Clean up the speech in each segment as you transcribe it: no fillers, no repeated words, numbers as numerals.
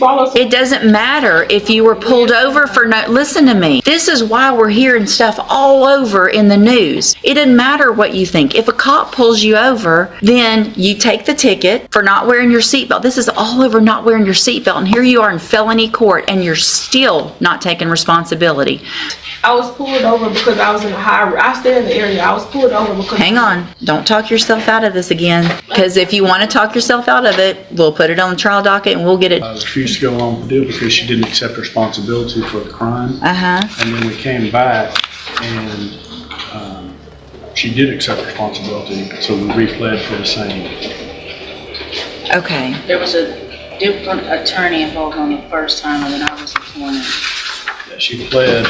It doesn't matter if you were pulled over for no, listen to me. This is why we're hearing stuff all over in the news. It doesn't matter what you think. If a cop pulls you over, then you take the ticket for not wearing your seatbelt. This is all over not wearing your seatbelt, and here you are in felony court, and you're still not taking responsibility. I was pulled over because I was in a I stay in the area. I was pulled over because... Hang on. Don't talk yourself out of this again. Because if you want to talk yourself out of it, we'll put it on the trial docket and we'll get it. I refused to go along with the deal because she didn't accept responsibility for the crime. And then we came back and she did accept responsibility, so we replayed for the same. Okay. There was a different attorney involved on the first time and then I was appointed. Yeah, she pled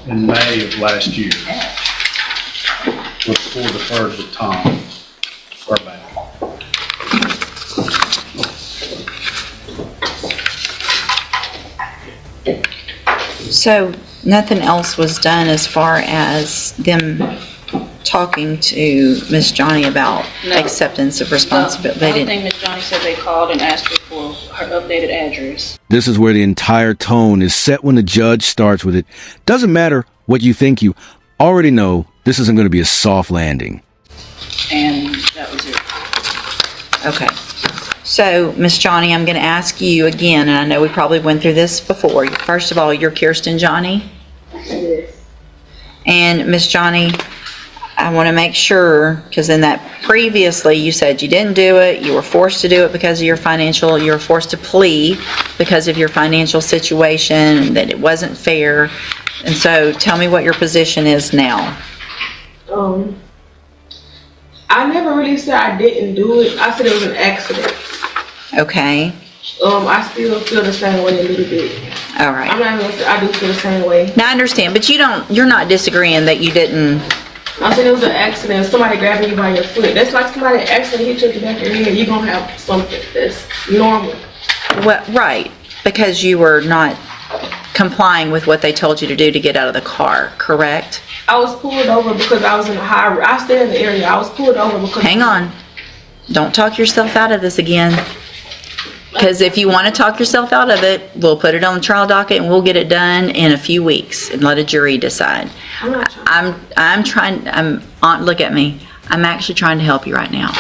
in May of last year. Was full deferred with Tom Burbank. So nothing else was done as far as them talking to Miss Johnny about acceptance of responsibility? The only thing Miss Johnny said, they called and asked her for her updated address. This is where the entire tone is set when the judge starts with it. Doesn't matter what you think, you already know this isn't going to be a soft landing. And that was it. Okay. So, Miss Johnny, I'm going to ask you again, and I know we probably went through this before. First of all, you're Kirsten Johnny? Yes. And Miss Johnny, I want to make sure, because in that previously you said you didn't do it, you were forced to do it because of your financial, you were forced to plea because of your financial situation, that it wasn't fair. And so tell me what your position is now. I never really said I didn't do it. I said it was an accident. Okay. I still feel the same way a little bit. All right. I'm not gonna say I do feel the same way. Now I understand, but you're not disagreeing that you didn't. I said it was an accident. Somebody grabbing you by your foot. That's like somebody accidentally hit you in the back of your head. You're gonna have something that's normal. Well, right, because you were not complying with what they told you to do to get out of the car, correct? I was pulled over because I was in a I stay in the area. I was pulled over because... Hang on. Don't talk yourself out of this again. Because if you want to talk yourself out of it, we'll put it on the trial docket and we'll get it done in a few weeks and let a jury decide. I'm not trying. Look at me. I'm actually trying to help you right now.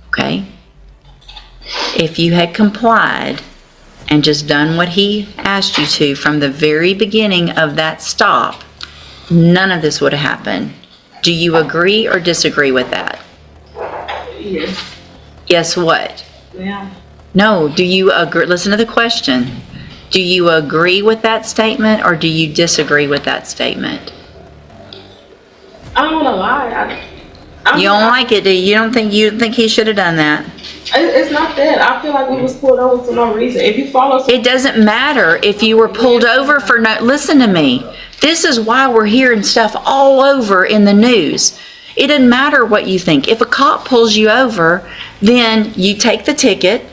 Okay? If you had complied and just done what he asked you to from the very beginning of that stop, none of this would have happened. Do you agree or disagree with that? Yes. Guess what? Yeah. No, do you agree? Listen to the question. Do you agree with that statement or do you disagree with that statement? I don't want to lie. You don't like it, do you? You think he should have done that? It's not that. I feel like we was pulled over for no reason. If you follow... It doesn't matter if you were pulled over for no... Listen to me. This is why we're hearing stuff all over in the news. It doesn't matter what you think. If a cop pulls you over, then you take the ticket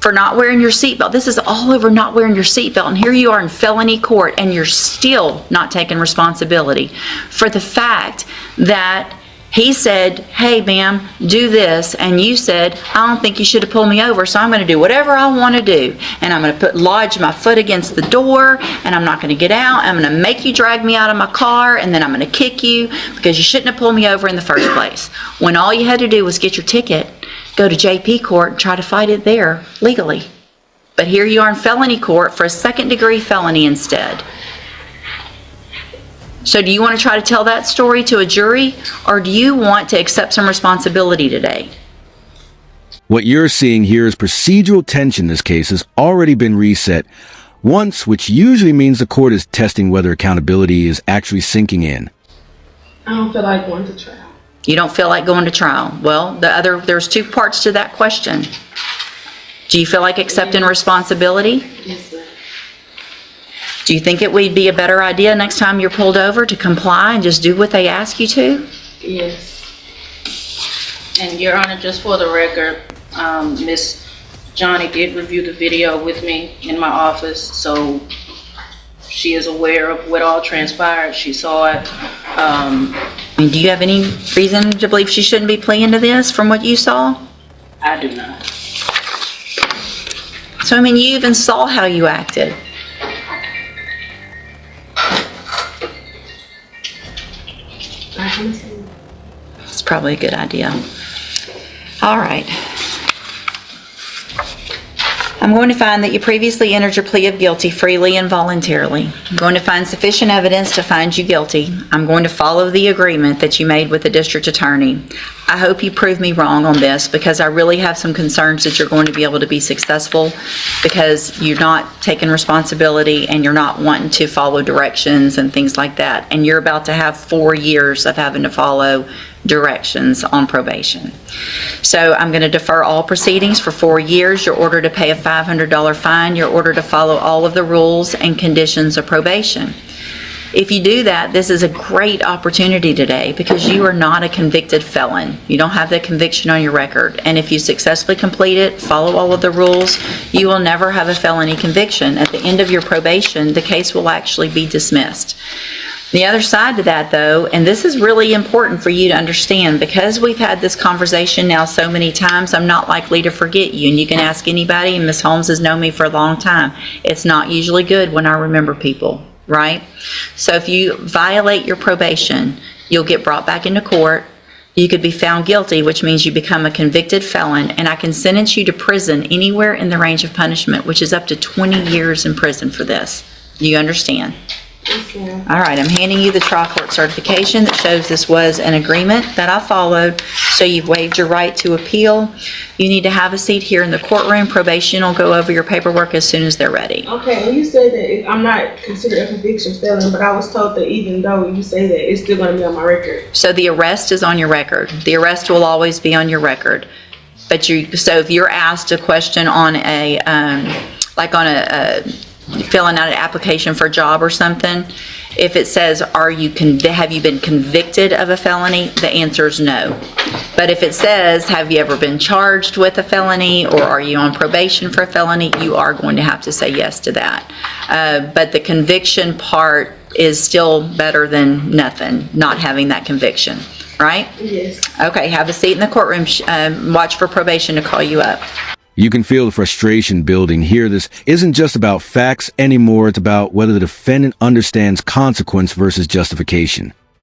for not wearing your seatbelt. This is all over not wearing your seatbelt, and here you are in felony court, and you're still not taking responsibility for the fact that he said, hey ma'am, do this, and you said, I don't think you should have pulled me over, so I'm going to do whatever I want to do, and I'm going to lodge my foot against the door, and I'm not going to get out. I'm going to make you drag me out of my car, and then I'm going to kick you because you shouldn't have pulled me over in the first place, when all you had to do was get your ticket, go to JP court, and try to fight it there legally. But here you are in felony court for a second-degree felony instead. So do you want to try to tell that story to a jury, or do you want to accept some responsibility today? What you're seeing here is procedural tension. This case has already been reset once, which usually means the court is testing whether accountability is actually sinking in. I don't feel like going to trial. You don't feel like going to trial. Well, there's two parts to that question. Do you feel like accepting responsibility? Yes, sir. Do you think it would be a better idea next time you're pulled over to comply and just do what they ask you to? Yes. And Your Honor, just for the record, Miss Johnny did review the video with me in my office, so she is aware of what all transpired. She saw it. Do you have any reason to believe she shouldn't be pleading to this from what you saw? I do not. So, I mean, you even saw how you acted. It's probably a good idea. All right. I'm going to find that you previously entered your plea of guilty freely and voluntarily. I'm going to find sufficient evidence to find you guilty. I'm going to follow the agreement that you made with the district attorney. I hope you prove me wrong on this, because I really have some concerns that you're going to be able to be successful, because you're not taking responsibility and you're not wanting to follow directions and things like that. And you're about to have 4 years of having to follow directions on probation. So I'm going to defer all proceedings for 4 years. You're ordered to pay a $500 fine. You're ordered to follow all of the rules and conditions of probation. If you do that, this is a great opportunity today, because you are not a convicted felon. You don't have that conviction on your record. And if you successfully complete it, follow all of the rules, you will never have a felony conviction. At the end of your probation, the case will actually be dismissed. The other side to that, though, and this is really important for you to understand, because we've had this conversation now so many times, I'm not likely to forget you. And you can ask anybody, and Ms. Holmes has known me for a long time. It's not usually good when I remember people, right? So if you violate your probation, you'll get brought back into court. You could be found guilty, which means you become a convicted felon, and I can sentence you to prison anywhere in the range of punishment, which is up to 20 years in prison for this. You understand? Yes, ma'am. All right, I'm handing you the trial court certification that shows this was an agreement that I followed, so you've waived your right to appeal. You need to have a seat here in the courtroom. Probation will go over your paperwork as soon as they're ready. Okay, and you said that I'm not considered a conviction felon, but I was told that even though you say that, it's still going to be on my record. So the arrest is on your record. The arrest will always be on your record. But so if you're asked a question on filling out an application for a job or something, if it says, have you been convicted of a felony, the answer is no. But if it says, have you ever been charged with a felony, or are you on probation for a felony, you are going to have to say yes to that. But the conviction part is still better than nothing, not having that conviction, right? Yes. Okay, have a seat in the courtroom. Watch for probation to call you up. You can feel the frustration building here. This isn't just about facts anymore. It's about whether the defendant understands consequence versus justification.